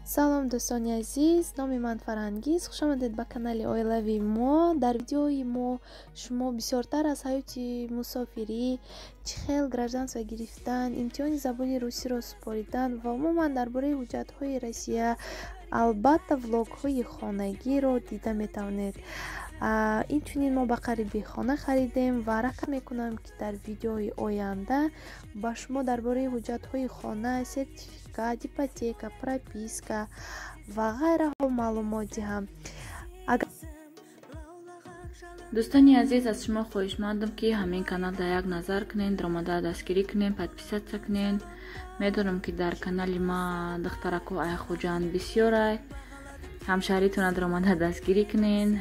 Салом дӯстони азиз, номи ман Фарангиз. Хушомадед ба канали оилави мо. Дар видеои мо шумо бисёртар аз ҳаёти мусофирӣ, чихел гражданство гирифтан, имтиҳони забони русиро супоридан ва умуман дар бораи ҳуҷҷатҳои Россия, албатта влогҳои хонагиро дида метавонед. Инчунин мо ба қариби хона харидем ва рақам мекунам ки дар видеои оянда ба шумо дар бораи ҳуҷҷатҳои хона, сертификат, ипотека, прописка ва ғайраҳо маълумот диҳам. Дӯстони азиз, аз шумо хоҳишмандам ки ҳамин каналда як назар кунед, омада дастгирӣ кунед, подписатсия кунед. Медонам ки дар канали ма духтараку айхуҷанд бисёрай. ҳамшаҳритона омада дастгирӣ кунед.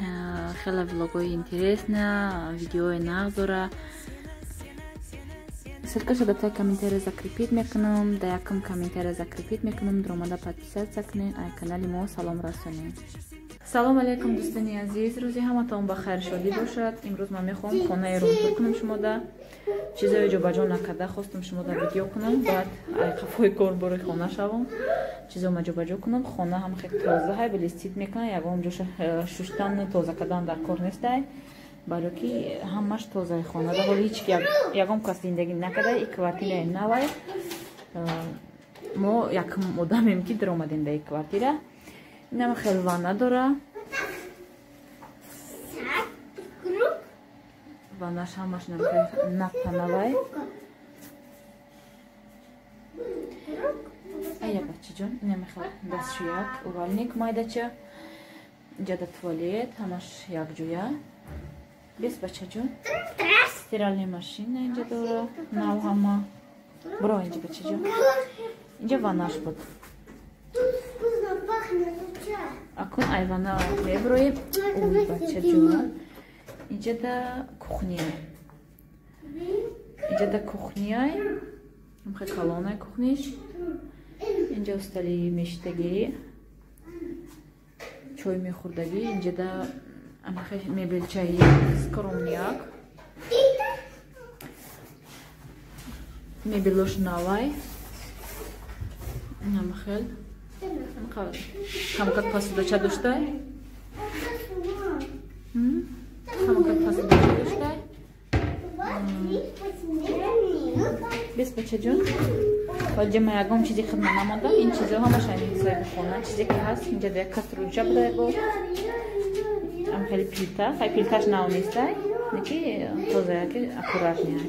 Хеле влогҳои интересна, видеои нағз дора. Ссылкаша дар таги комментария закрепит мекунам, дар якум комментария закрепит мекунам, омада подписатсия кунед, ай канали мо салом расонед. Салом алейкум дӯстони азиз, рӯзи ҳаматон ба хайр шодӣ бошад. Имрӯз ман мехоҳам хонаеро тур кунам шумода. Чизои ҷобаҷо накарда хостам шумода видео кунам, баъд ай қафои корбори хона шавам. Чизома ҷобаҷо кунам. Хона ҳам хеле тоза ҳай, блестит мекунад. Ягон ҷоша шуштан, тоза кардан дар кор нестай. Балки ҳамаш тозаи хона. Дар ҳоли ҳеч ягон кас зиндагӣ накарда. И квартираи навай. Мо якум одамем ки даромадем дар ин квартира. Инам хеле ванна дора. Ваннаш ҳамаш напанавай. Ая бачаҷон, инам хеле дастшӯяк, увалник майдача. Ҷада туалет, ҳамаш якҷоя. Бес бачаҷон. Стиральная машина инҷа дора. Нав ҳама. Бро инҷа бачаҷон. Инҷа ваннаш буд. Акун айвана меброем. Ой, бачаҷон. Инҷа да кухня. Инҷа да кухняй. Ҳамхе калонай кухниш. Инҷа устали мешитагӣ. Чой мехӯрдагӣ. Инҷа да ҳамхе мебелчаи скромняк. Мебелош навай. Ҳамхел. Ҳамкак посудача доштай? Ҳамкак посудача доштай? Бес бачаҷон. ҳоҷа ма ягон чизи хидмат намондам. Ин чизо ҳамаш ҳамин соҳиби хона чизе ки ҳаст. Инҷа як каструлча буда бо. Ам хеле плита. Хай плиташ нав нестай. Неки тоза яки аккуратния.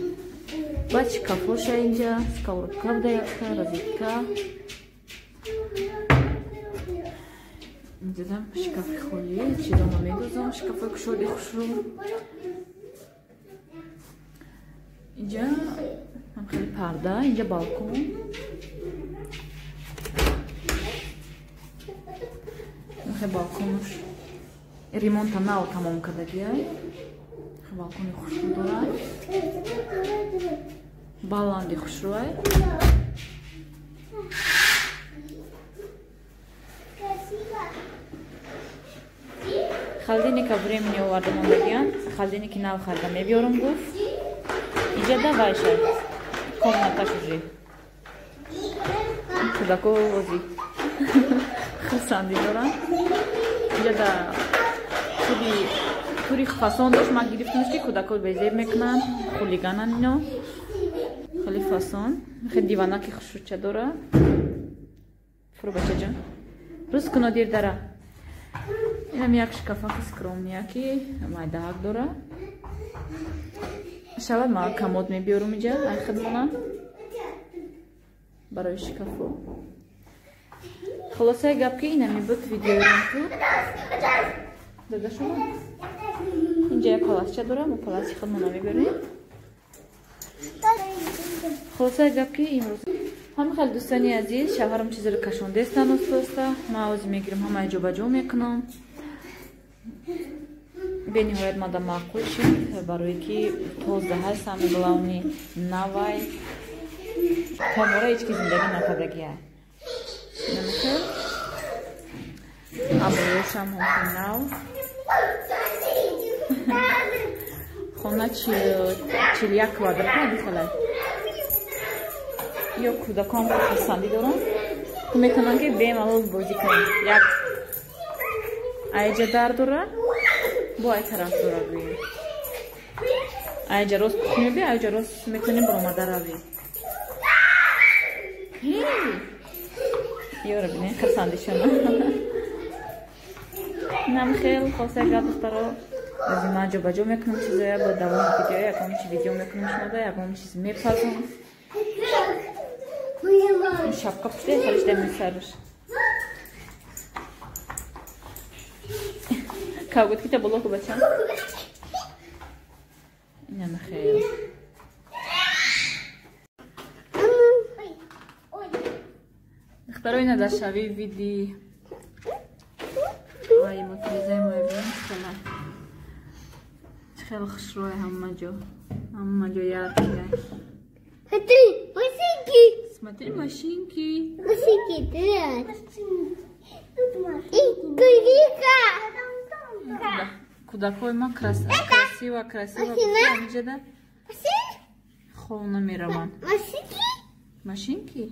Баъд шкафоша инҷа, сковородка буда якта, розетка. Инҷа шкафи холӣ, чизома медозам, шкафои кушоди хушрӯ. Инҷа ҳам хеле парда, инҷа балкон. Хеле балконаш ремонта нав тамом кардагиай. Хеле балкони хушрӯ дорад. Баланди хушрӯай. Халдиника времени овардам ондагиан. Халдиники нав харда мебиёрам гуфт. Инҷа да вайшай. Комнаташ уже. Кӯдако ози хусанди дорам. Инҷа да тури фасон дошт. Ман гирифтамш ки кӯдако безеб мекунанд. хулиганан ино. Хеле фасон. Хеле диванаки хушрӯча дора. Фурӯ бачаҷон. Рӯз кунодир дара. Инам як шкафаки скромняки майдаак дора. Шабад ма комод мебиёрам инҷа ай хидмона барои шкафо. Хулосаи гап ки инами буд видеоам ку. Дада шумо. Инҷа як паласча дорам, мо паласи хидмона мебиёрем. Хулосаи гап ки имрӯз ҳами хеле дӯстони азиз, шавҳарам чизеро кашондестан оста-оста. Ман ози мегирам, ҳамаи ҷобаҷо мекунам. бениҳоят мада маъқул шид барое ки тоза ҳаст, самое главное навай. Тамора ҳеч ки зиндагӣ накардагиай. Намехел абоёшам ҳамхел нав. хона 41 квадрат надихалай. Ё кӯдакон писандӣ дорам. میکنم که بیمالول بازی کنیم. یک ایجا در دوره با ای طرف دوره بیم. ایجا روز کنیم بی ایجا روز میکنیم برو مادر روی. یورو بینه خرساندی شما. نم خیلی خواسته گرد دخترها. از این جو بجو میکنم چیزایی با دوام ویدیوی یکم چی ویدیو میکنم شما دا یکم چیز میپسم. شبکه پشته خالش دمی سرش. کاغذ کی تا بلوکو بچم. اینم خیلی. دخترها اینا در شبیه ویدی. وای متوجه میشم خیلی. خیلی خوش روی همه جو یاد میگه. Смотри, машинки. Машинки, да. И курика. Да. Куда койма красиво. Где да? Холна мираман. Машинки?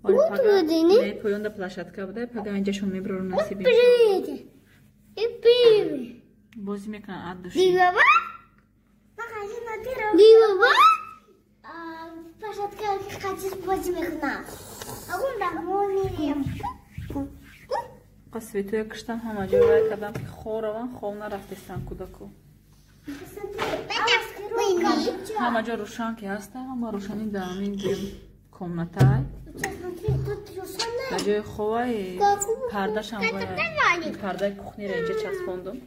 Вот вроде, не? Поёнда площадка буда, пага инҷашон меброру насиби. Привет. Бози мекунан ад души. Дивова? Дивова? Площадка хотите бози мекунам. Агун давно мирем. Қасветуя киштам ҳама ҷо рай кардам ки хораван хов нарафтестан кудаку. Ҳама ҷо рӯшан ки ҳаста, ҳама рӯшани да ҳамин ҷои комнатай. Ба ҷои ховай пардашам пардаи кухниро инҷа часпондум.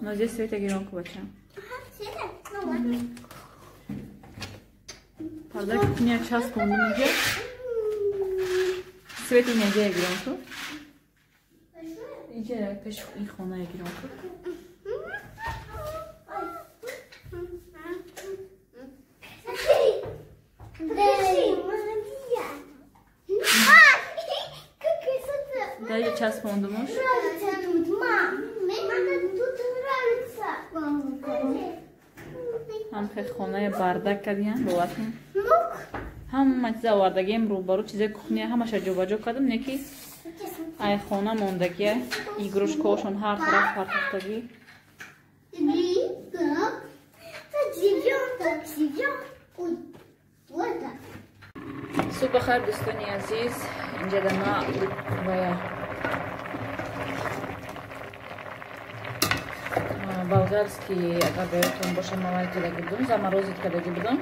Нозия света гирон ку бачам. Пардаи кухниро часпондум инҷа. Света инҷа гирон ку. Инҷа пеш ин хона гирон ку. Дайте час фондумуш. Ҳам хеле хонаи бардак кардиям боватин. Ҳама чиза овардагием рӯбару чизаи кухния ҳамаша ҷобаҷо кардам, не ки ай хона мондагия игрушкаошон ҳар тараф партофтагӣ. Субҳ хайр дӯстони азиз, инҷа да ма вая болгарский агар ба ёдтон боша мавай кадаги будум, заморозит кадаги будум.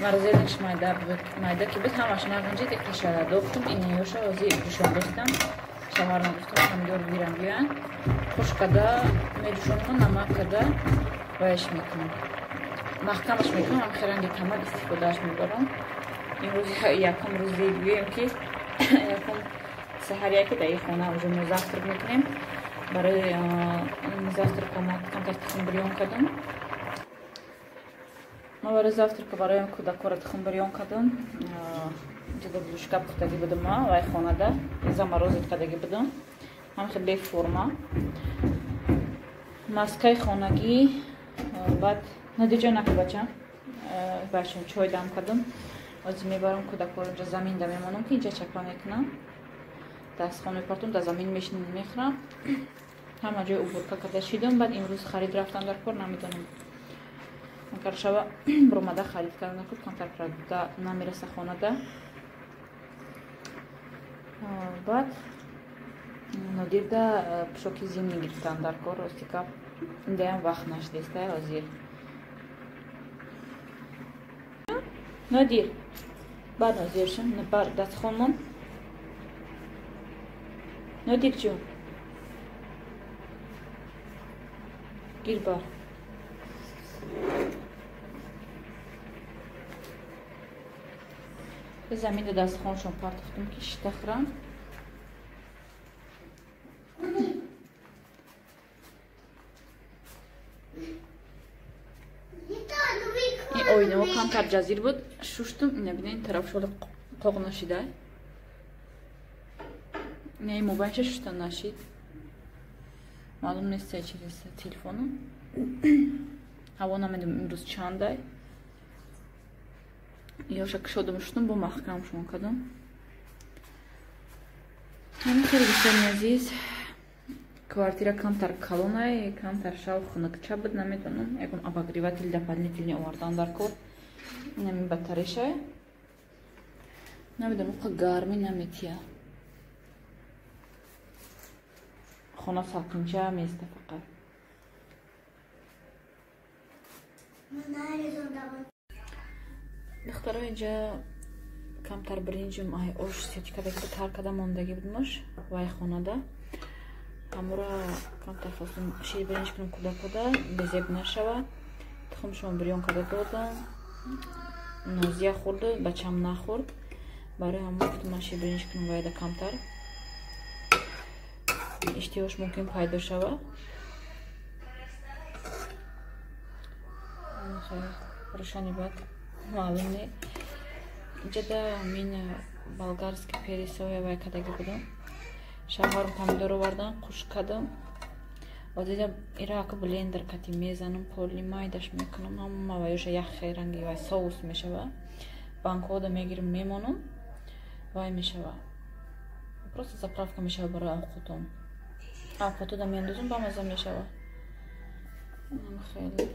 Морозилниш майда ки буд ҳамаш нағинҷи текашара дохтум инеёша ҳозир ҷӯшон достам. Шавҳарам гуфтам помидор гирам биёян. Хуш када медӯшонам, намак када ваяш мекунам. Маҳкамаш мекунам, ҳам хиранги камак истифодааш мебарам. Имрӯз якум рӯзи гӯем ки якум саҳарияки дар ин хона уже мо завтрак мекунем. Барои завтрака ма камтар тухм бирён кардам. Ма барои завтрака барои кӯдакҳоро тухм бирён кардам. Инҷа дар блушка пухтагӣ будам ма вай хонада заморозит кардагӣ будам. Ҳам хеле беформа. Маскаи хонагӣ баъд надиҷа наку бачам. Башам чой дам кардам. Ҳозир мебарам кӯдакҳоро инҷа заминда мемонам ки инҷа чакла мекунам. Дастхон мепартам, дар замин мешинам мехӯрам. Ҳама ҷои убурка карда шидам. Баъд имрӯз харид рафтам дар кор, намедонам. Агар шава биромада харид карда накуд, камтар карда намереса хонада. Баъд нодирда пӯшоки зимнӣ гирифтам дар кор. Ростика индаям вақт нашидеста ҳозир. Нодир, бар нозиршим, бар дастхон мон. Нодир ҷон. Гир бар. Ба заминда дастхоншон партофтум ки шита хӯрам. ин оинаҳо камтар ҷазир буд. Шуштум, ина бина ин тараф шода қоқ нашида. ина ин мобайнша шушта нашид. Маълум нест чиреса телефоном. ҳаво намедонам имрӯз чандай. Yavaşak şoda müştüm bu mahkam şu an kadın. Hani Kırgızistan aziz. Квартира камтар калонай, камтар шау хунакча буд, наметонам. Ягон обогреватель дополнительный овардан дар кор. Нами батарея. Намедонам қа гарми наметия. Хона салқинча места фақат. Духтара инҷа камтар биринҷим ай ош сетикадаги таркада мондаги будмаш вай хонада. Амура камтар хостум шибиринҷ кунам кудакада безеб нашава. Тухмшон бирён када додам. Нозия хурд, бачам нахурд. Барои ҳамон гуфтам ман шибиринҷ кунам вайда камтар. Иштиёш мумкин пайдо шава. Рошани бад маълум не. Инҷада мин болгарский перец соя вай кадаги будам. Шаҳарм помидор овардам, хушк кардам. Одида ирака блендер кати мезанам, поли майдаш мекунам. Ҳама вайоша яхе ранги вай соус мешава. Банкода мегирам мемонам. Вай мешава. Просто заправка мешава барои овқотам. Овқотуда мендозам ба маза мешава. Хеле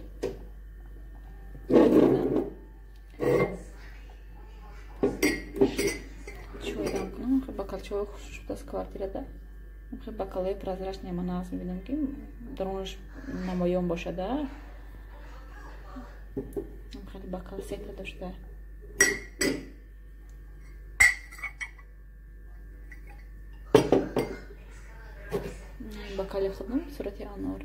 чой дам кунам. Бакал чой хуш шудааст квартирада. Бакалои прозрачный ман аз мебинам ки дарунаш намоён бошада. Хеле бакал сета дошта. Бакали худам сурати анор.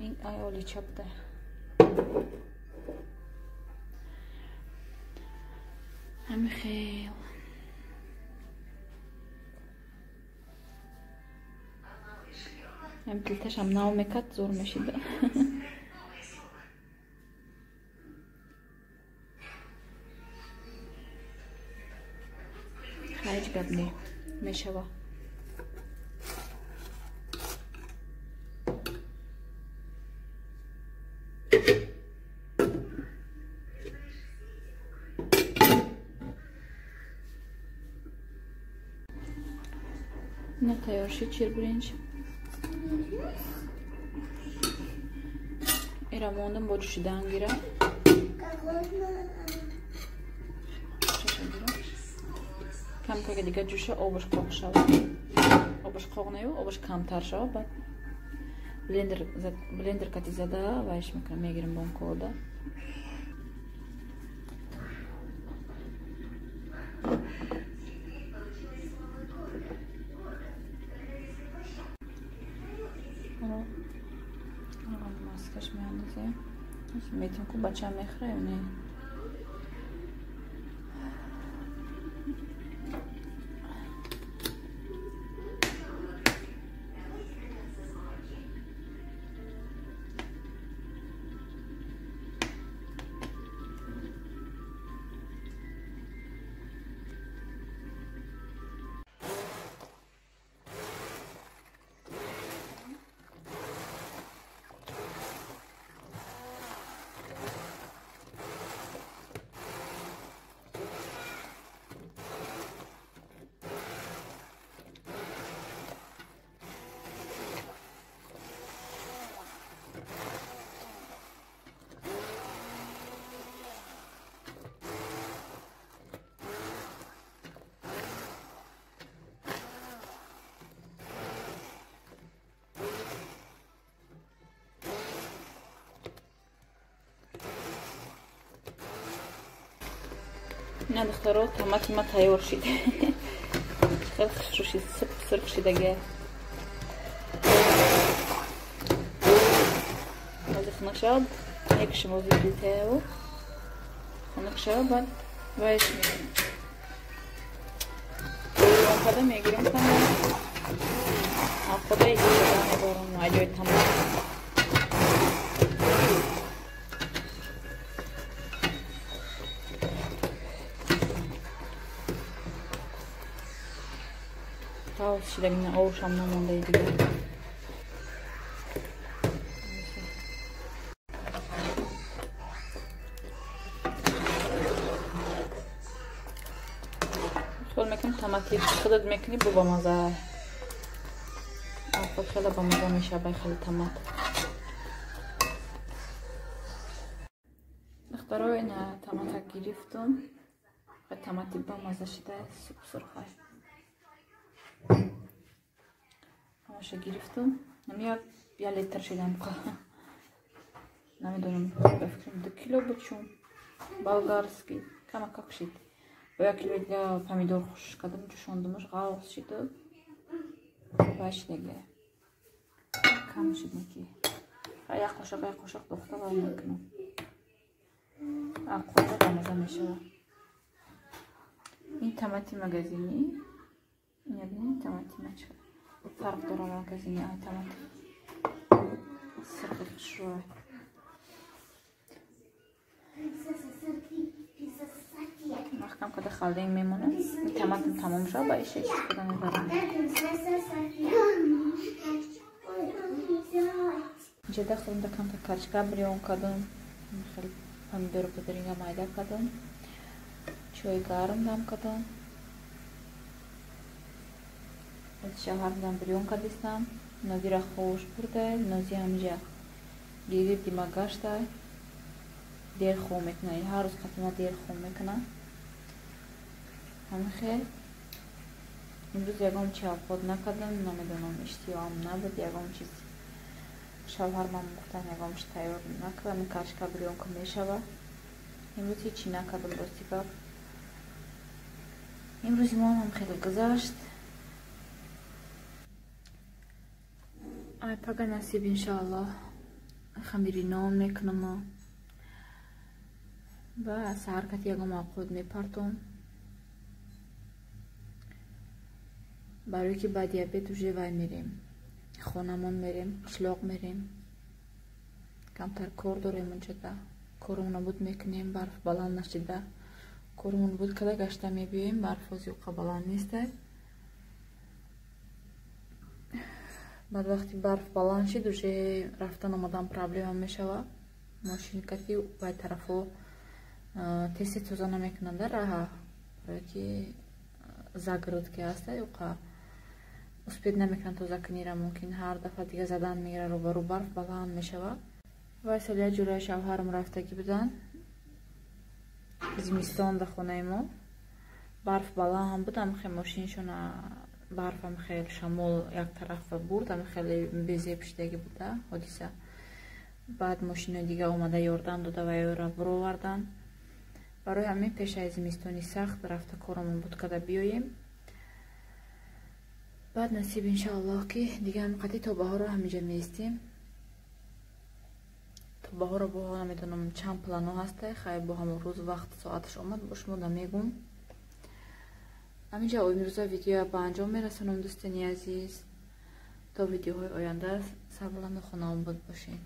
Ин айоли чапта. Ҳами хел. Ҳами плиташам нав мекард зур мешида. ҳеҷ гап не мешава. На тайёрши чирбиринҷ. Ира мондам бо ҷӯшидан гира. Камкага дига ҷӯша обаш қоқ шава. Обаш қоқ наё, обаш камтар шава. Баъд блендер кати зада вайш мекунам, мегирам бонкода. Маскаш меандозем. Метим ку бачам мехӯра ё не? Ина духтаро томати ма тайёр шид. Хеле хушрӯ шид, сирқ шидага. Ҳозир хунук шавад, мекушам озир плитаево. Хунук шавад, баъд вайш мекунам. Онқадр мегирам тамом. Авқодаи ҷода меборам, аҷои тамом. Taos şidagina ovuşam namondaydı. خود میکنیم تماتی خودت میکنی با مزه خود خیلی با مزه میشه بای خیلی تمات دخترها این تمات گرفتم و تماتی با مزه شده سرخه همشه گرفتم نمیاد یه لیتر شدم نمیدونم بفکرم 2 کیلو بچون болгарский кама как шит با 1 کیلو دیگه پامیدور خوش کردم جوشاندمش غلط شده باش دیگه کم شد نکی یک قاشق دختر وای میکنم قاشق بمزه میشه این تماتی مگزینی این تماتی مچه فرق داره مگزینی این تماتی سرخ شروع محکم کده خالده این میمونه این تماتم تمام شد با ایشه استفاده میبرم اینجا داخلم دکم تا کارچکا بریون کدم خیلی پامیدور پودرینگا مایده کدم چای گرم دم کدم از شوهر دم بریون کدیستم نازی را خوش برده نازی همینجا گیرید دیما گشته دیر خوب میکنه هر روز قطعا دیر خوب میکنه همه خیلی امروز یکم چی خود نکردم نمیدونم اشتیام نبود یکم چیز شوهر من گفتن یکمش تیار نکردم این کارچکا بریون که میشوه امروز هیچی نکردم راستی کار امروز ما هم خیلی گذشت ای پگه نصیب انشاءالله خمیری نان میکنم و سهرکت یکم آقود میپرتم برای که با دیابت وجه وای میریم خونمون میریم قشلاق میریم کمتر کار داریم اونجا کارمون نبود میکنیم برف بلند نشده کارمون بود که گشته میبییم برف وزیوقا بلند نیسته بعد وقتی برف بلند شد وجه رفتن آمدن پرابلم میشوه ماشین کتی باید طرفو تیستی توزا نمیکنن در راه برای که загородки هسته یوقا успеть نمیکنن توزا کنیره ممکن هر دفعه دیگه زدن میگیره رو برف بلند میشوه وایسال یه جورای شوهرم رفتگی بودن زمستان در خونه ما برف بلند بودم خیلی ماشینشون برفم خیلی شمال یک طرف بردم خیلی بیزی پشتگی بوده حادثه بعد ماشین دیگه اومده یاردن داده و یارا برو وردن برای همین پیش از زمستانی سخت رفته کارمون بود که بیاییم بعد نصیب انشاءالله که دیگه هم قطعی تا بهار رو همینجا میستیم تا بهار رو با نمیدونم چند پلانو هسته خیلی با همون روز وقت ساعتش آمد باش ما نمیگم همینجا امروزا ویدیو با انجام میرسونم دوستانی عزیز تا ویدیوهای آینده سربلند خونه‌ام بود باشین